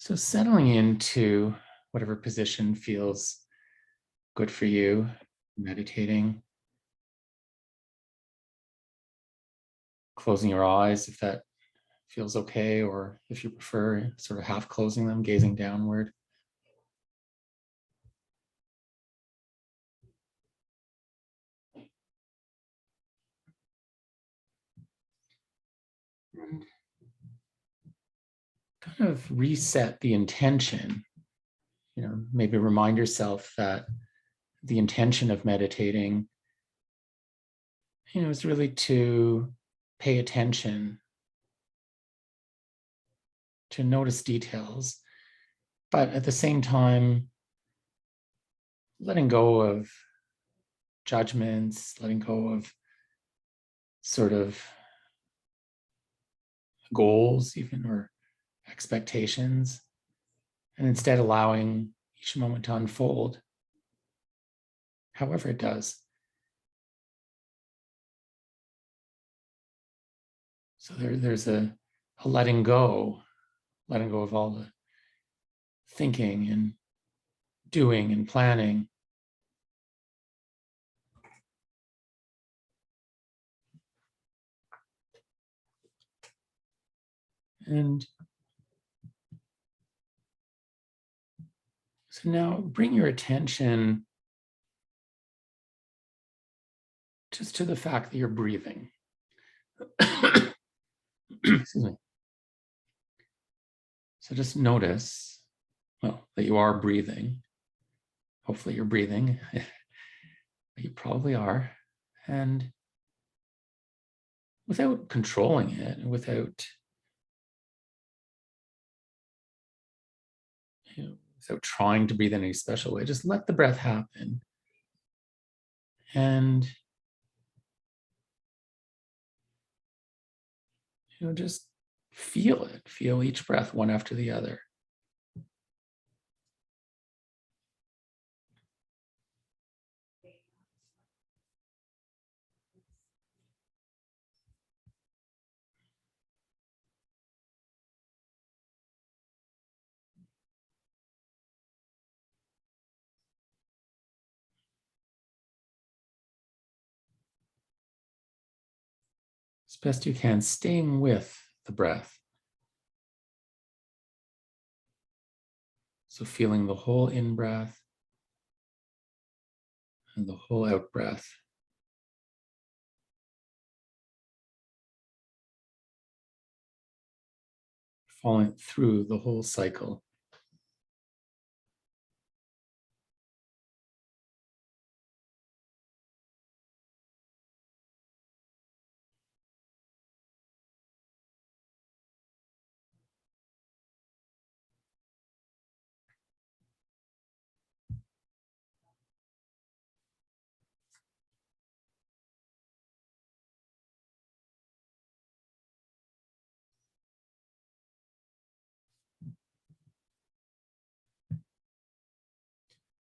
So settling into whatever position feels good for you, meditating, closing your eyes if that feels okay, or if you prefer, sort of half closing them, gazing downward. And kind of reset the intention. Maybe remind yourself that the intention of meditating, is really to pay attention, to notice details, but at the same time, letting go of judgments, letting go of sort of goals, even, or expectations, and instead allowing each moment to unfold however it does. So there's a letting go of all the thinking and doing and planning. And so now bring your attention just to the fact that you're breathing. Excuse me. So just notice, that you are breathing. Hopefully you're breathing. You probably are. And without controlling it, without trying to breathe in any special way, just let the breath happen. And just feel it. Feel each breath one after the other. As best you can, staying with the breath. So feeling the whole in-breath and the whole out-breath. Following through the whole cycle.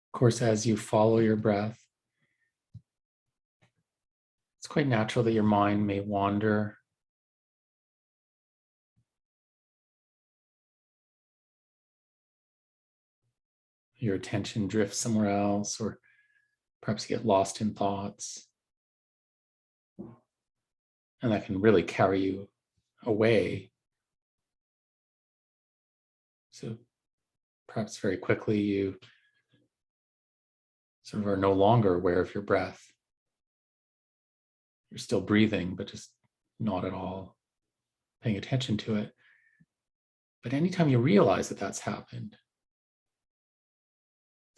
Of course, as you follow your breath, it's quite natural that your mind may wander. Your attention drifts somewhere else, or perhaps you get lost in thoughts. And that can really carry you away. So perhaps very quickly you sort of are no longer aware of your breath. You're still breathing, but just not at all paying attention to it. But anytime you realize that that's happened,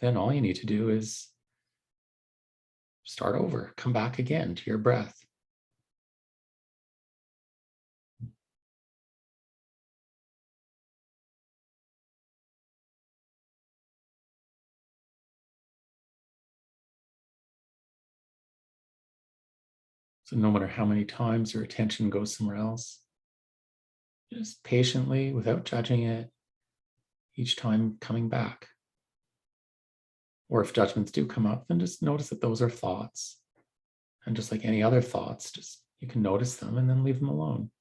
then all you need to do is start over, come back again to your breath. So no matter how many times your attention goes somewhere else, just patiently, without judging it, each time coming back. Or if judgments do come up, then just notice that those are thoughts. And just like any other thoughts, just you can notice them and then leave them alone.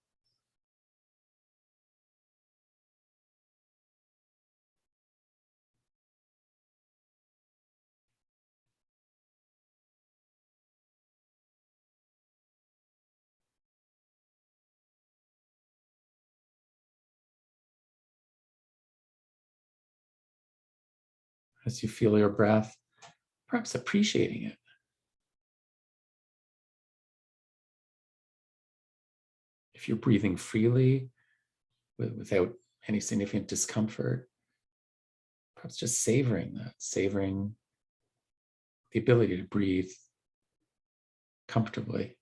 as you feel your breath, perhaps appreciating it. If you're breathing freely without any significant discomfort, perhaps just savoring that, savoring the ability to breathe comfortably.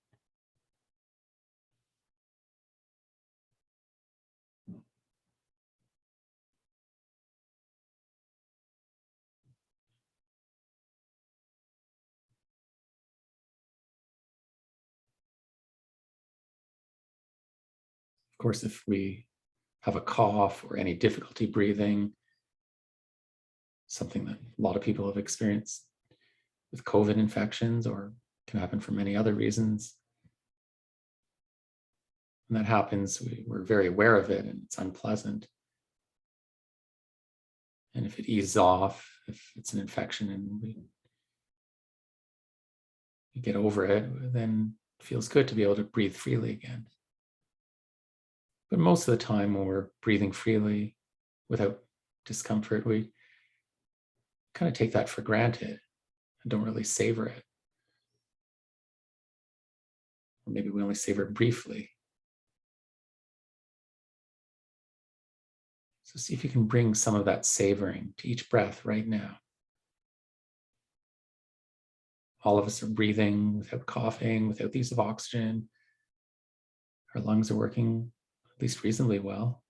Of course, if we have a cough or any difficulty breathing, something that a lot of people have experienced with COVID infections or can happen for many other reasons. When that happens, we're very aware of it and it's unpleasant. And if it eases off, if it's an infection and we get over it, then it feels good to be able to breathe freely again. But most of the time when we're breathing freely without discomfort, we kind of take that for granted and don't really savor it. Or maybe we only savor it briefly. So see if you can bring some of that savoring to each breath right now. All of us are breathing without coughing, without the use of oxygen. Our lungs are working at least reasonably well.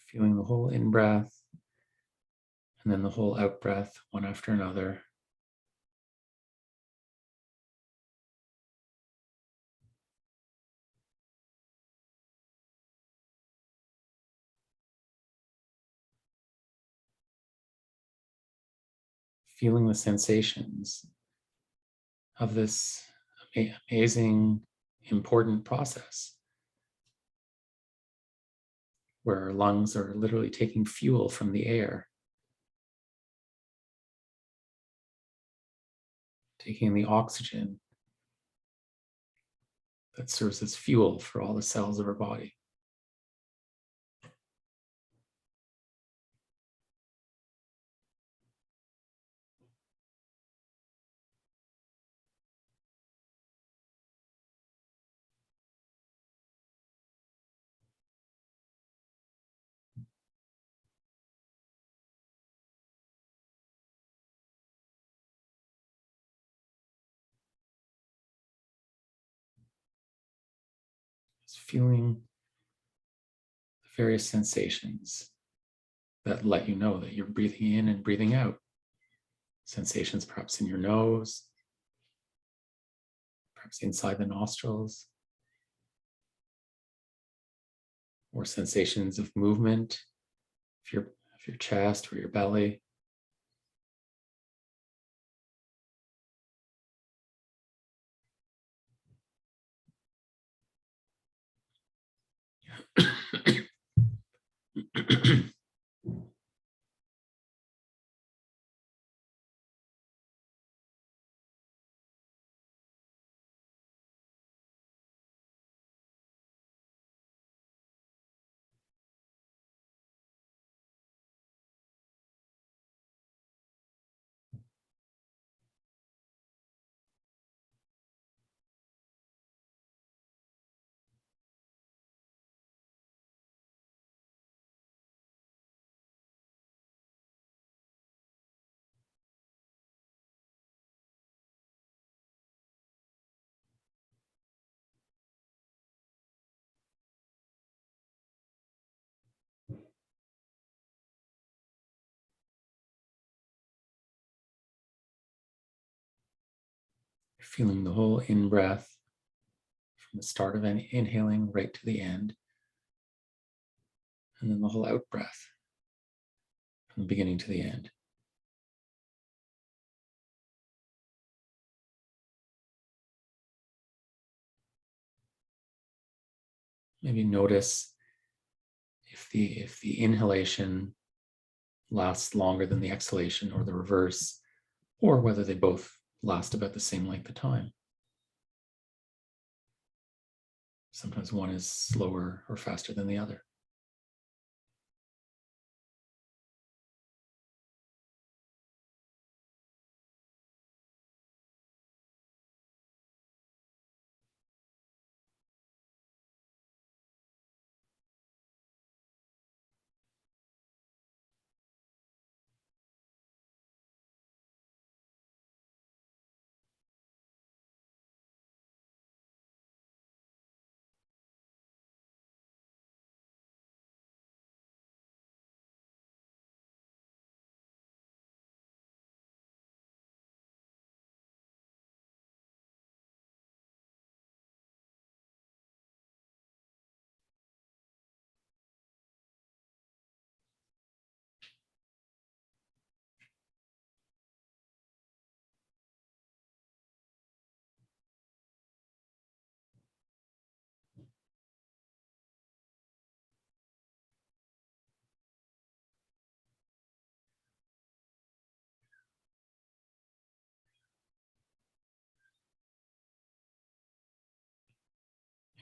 Feeling the whole in-breath and then the whole out-breath, one after another. Feeling the sensations of this amazing, important process where our lungs are literally taking fuel from the air, taking the oxygen that serves as fuel for all the cells of our body. Just feeling the various sensations that let you know that you're breathing in and breathing out. Sensations perhaps in your nose, perhaps inside the nostrils, or sensations of movement of your chest or your belly. Feeling the whole in-breath from the start of any inhaling right to the end, and then the whole out-breath from the beginning to the end. Maybe notice if the inhalation lasts longer than the exhalation, or the reverse, or whether they both last about the same length of time. Sometimes one is slower or faster than the other.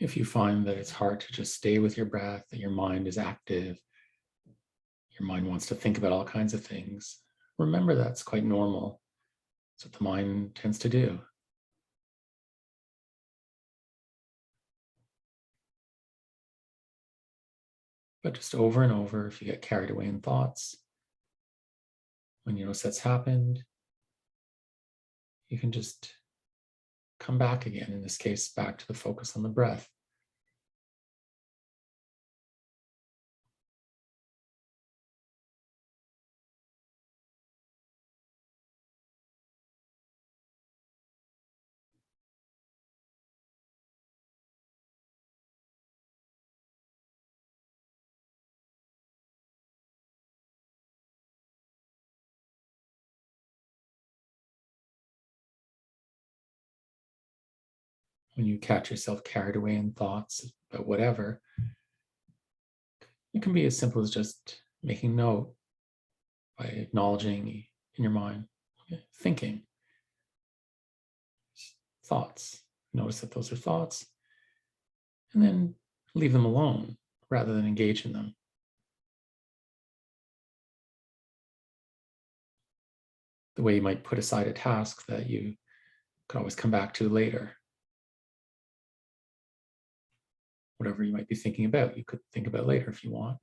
If you find that it's hard to just stay with your breath, that your mind is active, your mind wants to think about all kinds of things, remember that's quite normal. It's what the mind tends to do. But just over and over, if you get carried away in thoughts, when you notice that's happened, you can just come back again, in this case, back to the focus on the breath. When you catch yourself carried away in thoughts about whatever, it can be as simple as just making note by acknowledging in your mind, thinking, thoughts. Notice that those are thoughts, and then leave them alone rather than engage in them. The way you might put aside a task that you could always come back to later. Whatever you might be thinking about, you could think about later if you want.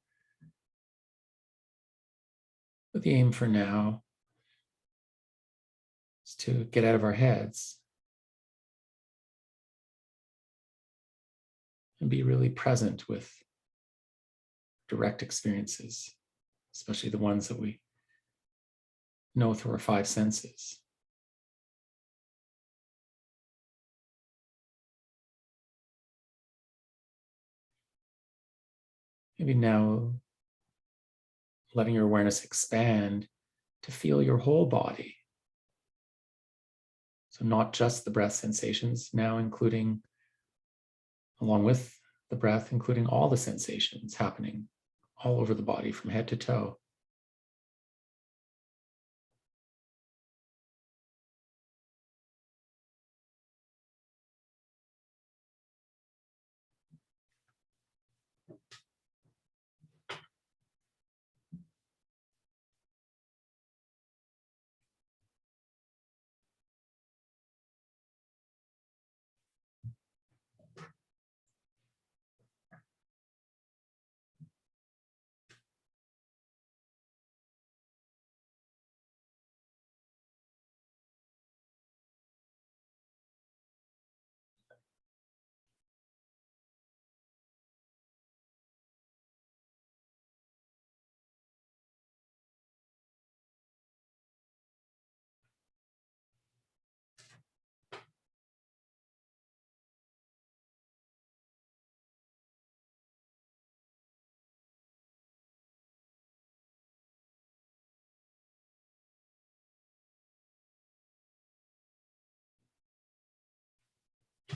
But the aim for now is to get out of our heads and be really present with direct experiences, especially the ones that we know through our five senses. Maybe now letting your awareness expand to feel your whole body. So not just the breath sensations, now including, along with the breath, including all the sensations happening all over the body from head to toe.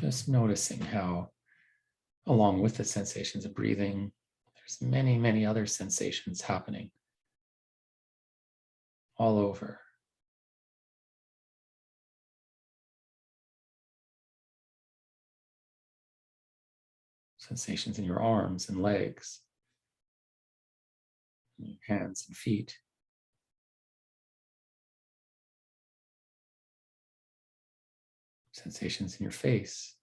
Just noticing how along with the sensations of breathing, there's many, many other sensations happening all over. Sensations in your arms and legs, and your hands and feet. Sensations in your face.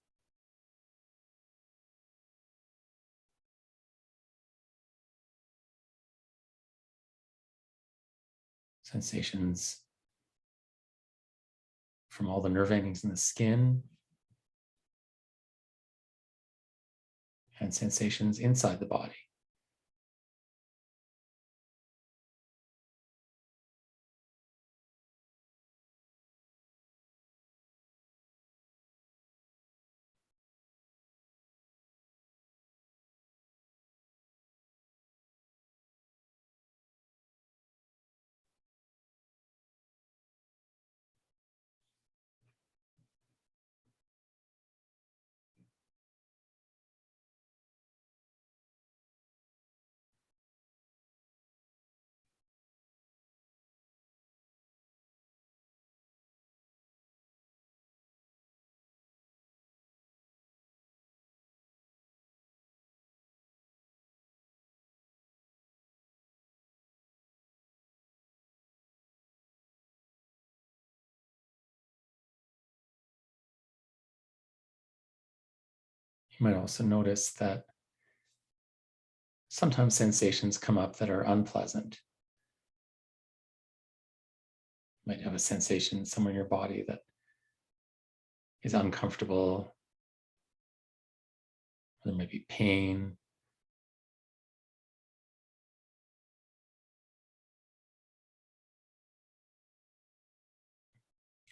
Sensations from all the nerve endings in the skin, and sensations inside the body. You might also notice that sometimes sensations come up that are unpleasant. You might have a sensation somewhere in your body that is uncomfortable. There might be pain.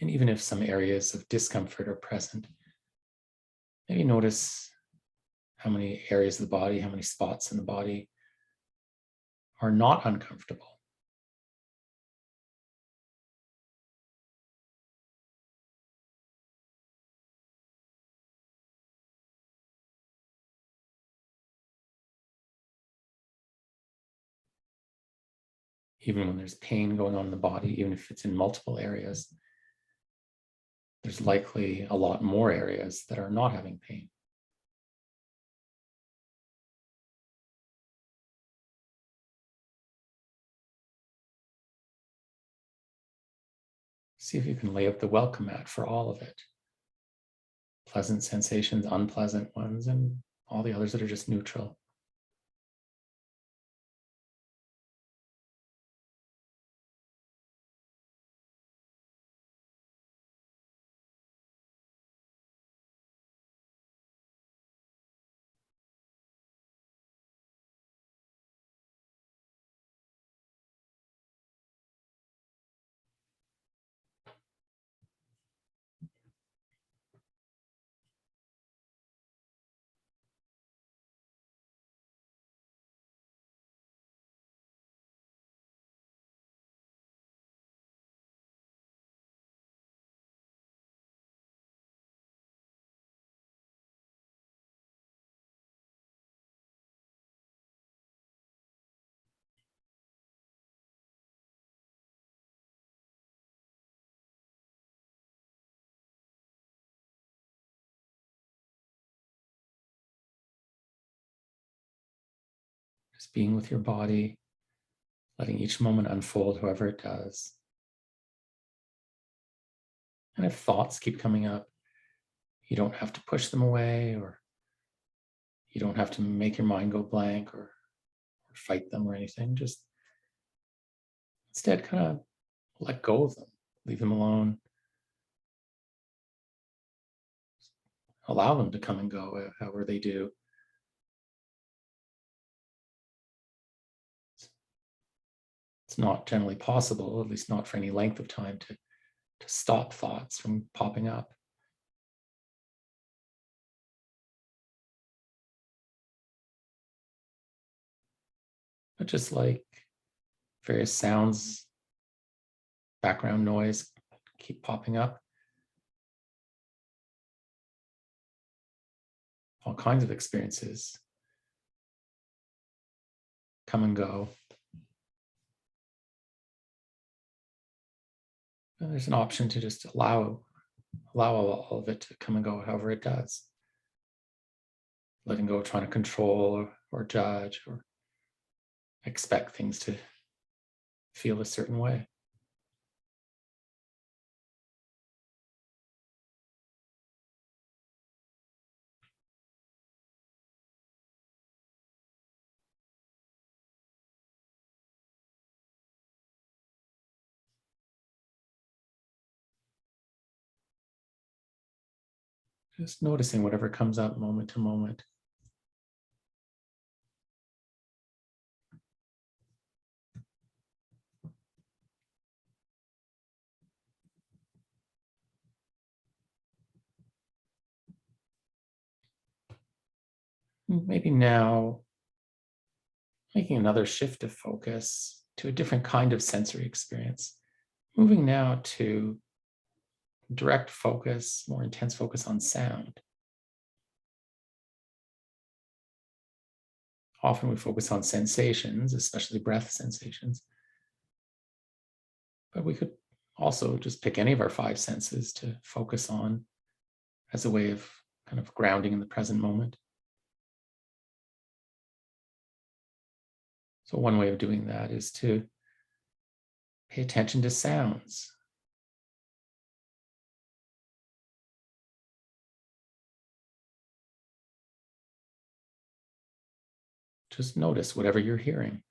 And even if some areas of discomfort are present, maybe notice how many areas of the body, how many spots in the body are not uncomfortable. Even when there's pain going on in the body, even if it's in multiple areas, there's likely a lot more areas that are not having pain. See if you can lay out the welcome mat for all of it. Pleasant sensations, unpleasant ones, and all the others that are just neutral. Just being with your body, letting each moment unfold however it does. And if thoughts keep coming up, you don't have to push them away, or you don't have to make your mind go blank or fight them or anything. Just instead kind of let go of them, leave them alone, allow them to come and go however they do. It's not generally possible, at least not for any length of time, to stop thoughts from popping up. But just like various sounds, background noise keep popping up, all kinds of experiences come and go. And there's an option to just allow all of it to come and go however it does. Letting go of trying to control or judge or expect things to feel a certain way. Just noticing whatever comes up moment to moment. Maybe now making another shift of focus to a different kind of sensory experience. Moving now to direct focus, more intense focus on sound. Often we focus on sensations, especially breath sensations. But we could also just pick any of our five senses to focus on as a way of kind of grounding in the present moment. So one way of doing that is to pay attention to sounds. Just notice whatever you're hearing.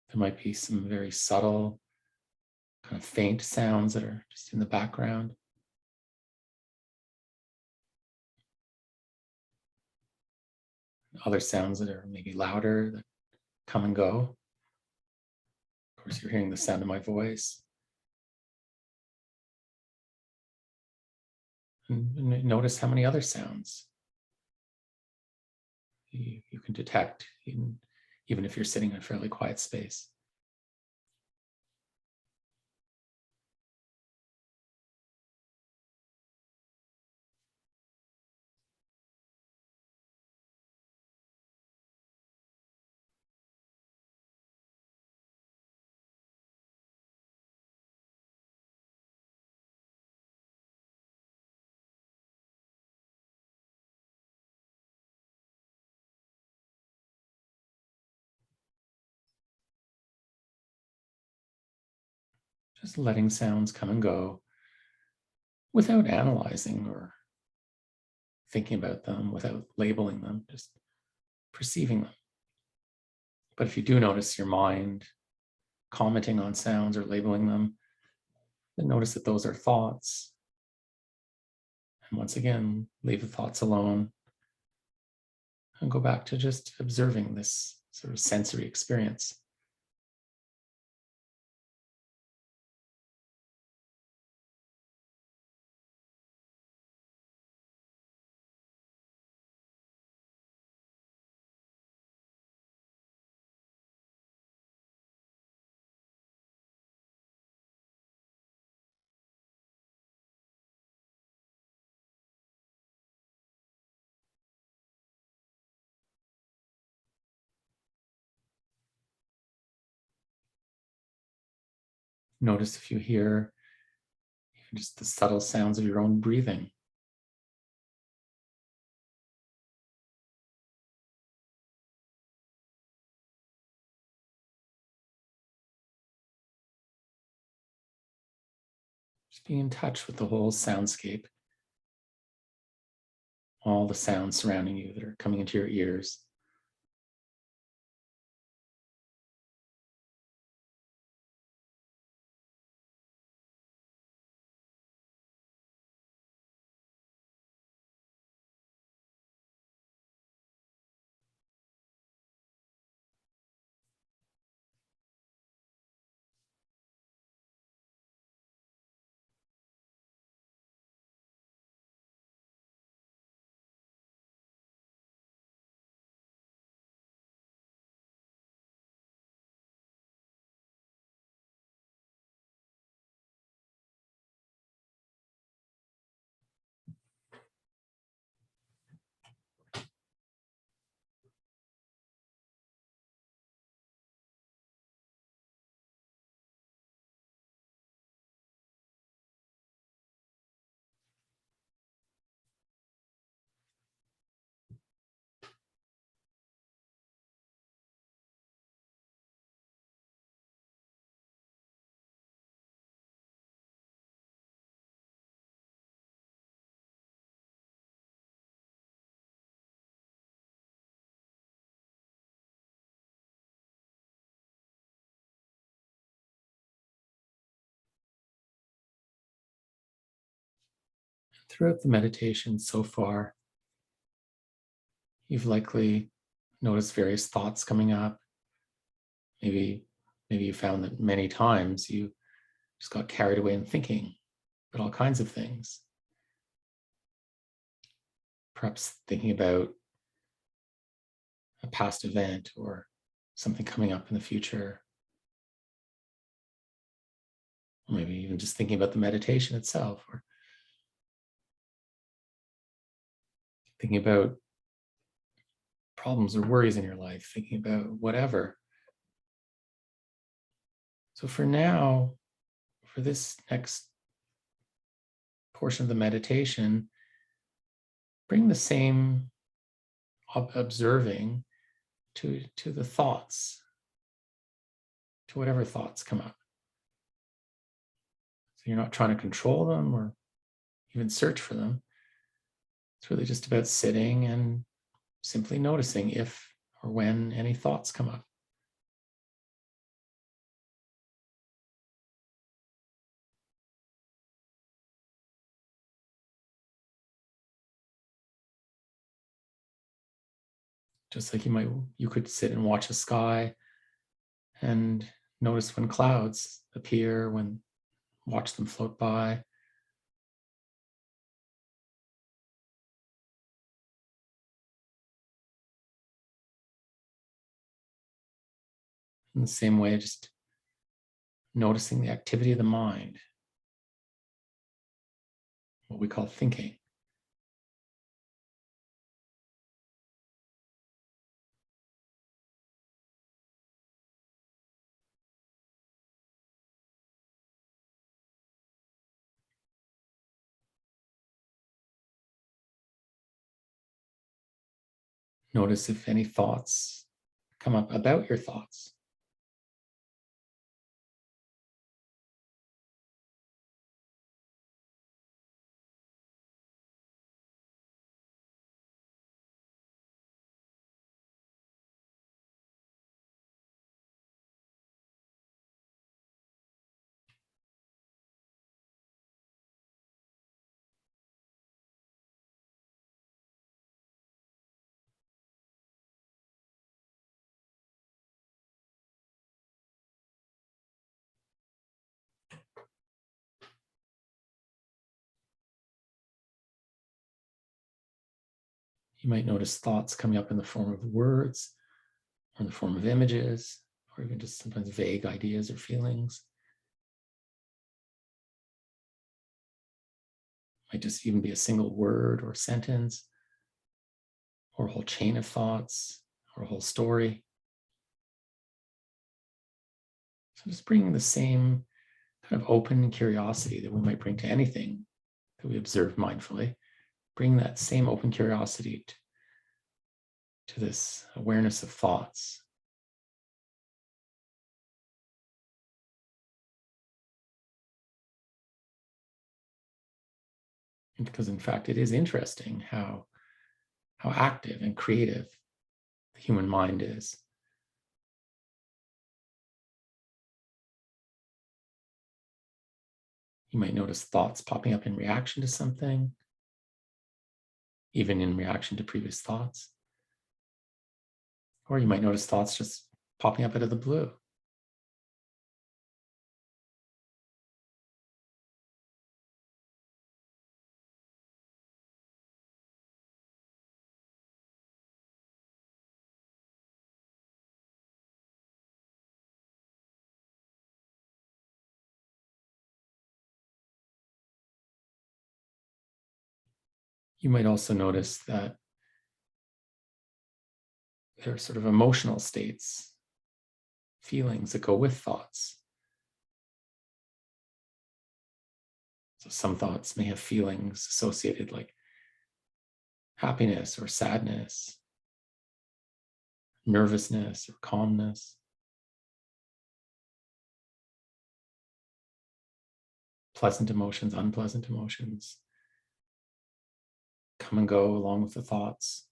There might be some very subtle, kind of faint sounds that are just in the background. Other sounds that are maybe louder that come and go. Of course, you're hearing the sound of my voice. And notice how many other sounds you can detect, even if you're sitting in a fairly quiet space. Just letting sounds come and go without analyzing or thinking about them, without labeling them, just perceiving them. But if you do notice your mind commenting on sounds or labeling them, then notice that those are thoughts. And once again, leave the thoughts alone and go back to just observing this sort of sensory experience. Notice if you hear even just the subtle sounds of your own breathing. Just being in touch with the whole soundscape, all the sounds surrounding you that are coming into your ears. Throughout the meditation so far, you've likely noticed various thoughts coming up. Maybe, maybe you found that many times you just got carried away in thinking about all kinds of things. Perhaps thinking about a past event or something coming up in the future. Or maybe even just thinking about the meditation itself, or thinking about problems or worries in your life, thinking about whatever. So for now, for this next portion of the meditation, bring the same observing to the thoughts, to whatever thoughts come up. So you're not trying to control them or even search for them. It's really just about sitting and simply noticing if or when any thoughts come up. Just like you could sit and watch a sky and notice when clouds appear, watch them float by. In the same way, just noticing the activity of the mind, what we call thinking. Notice if any thoughts come up about your thoughts. You might notice thoughts coming up in the form of words or in the form of images, or even just sometimes vague ideas or feelings. It might just even be a single word or sentence, or a whole chain of thoughts, or a whole story. So just bringing the same kind of open curiosity that we might bring to anything that we observe mindfully, bring that same open curiosity to this awareness of thoughts. And because in fact, it is interesting how active and creative the human mind is. You might notice thoughts popping up in reaction to something, even in reaction to previous thoughts. Or you might notice thoughts just popping up out of the blue. You might also notice that there are sort of emotional states, feelings that go with thoughts. So some thoughts may have feelings associated like happiness or sadness, nervousness or calmness. Pleasant emotions, unpleasant emotions come and go along with the thoughts.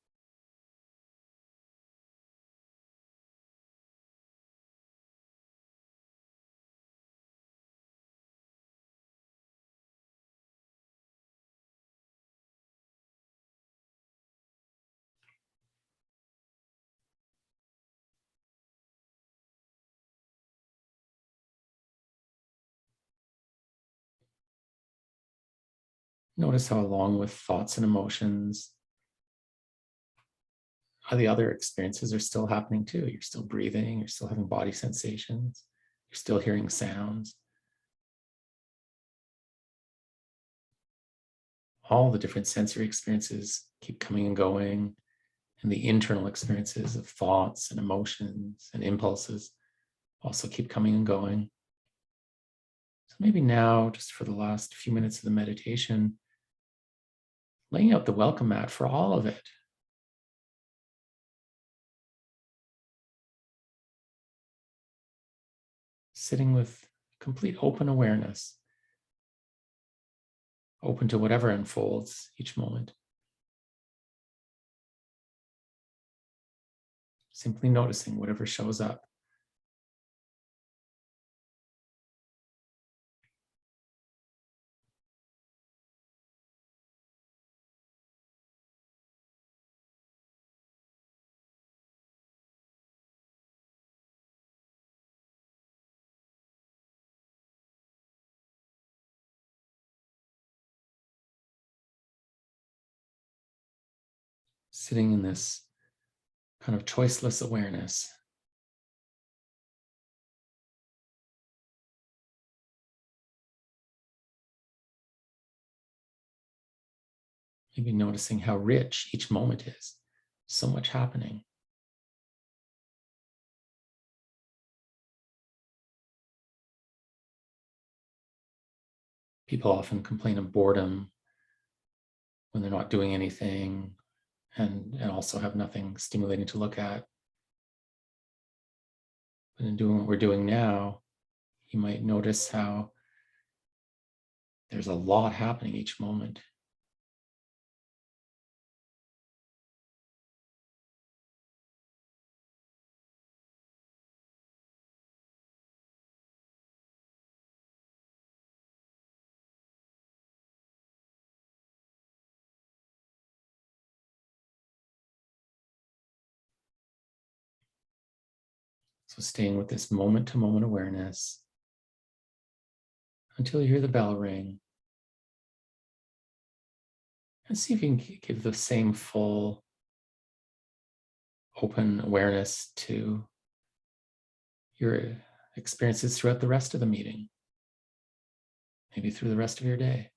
Notice how, along with thoughts and emotions, how the other experiences are still happening too. You're still breathing, you're still having body sensations, you're still hearing sounds. All the different sensory experiences keep coming and going, and the internal experiences of thoughts and emotions and impulses also keep coming and going. So maybe now, just for the last few minutes of the meditation, laying out the welcome mat for all of it. Sitting with complete open awareness, open to whatever unfolds each moment. Simply noticing whatever shows up. Sitting in this kind of choiceless awareness. Maybe noticing how rich each moment is. So much happening. People often complain of boredom when they're not doing anything and also have nothing stimulating to look at. But in doing what we're doing now, you might notice how there's a lot happening each moment. So staying with this moment to moment awareness until you hear the bell ring. And see if you can give the same full, open awareness to your experiences throughout the rest of the meeting, maybe through the rest of your day.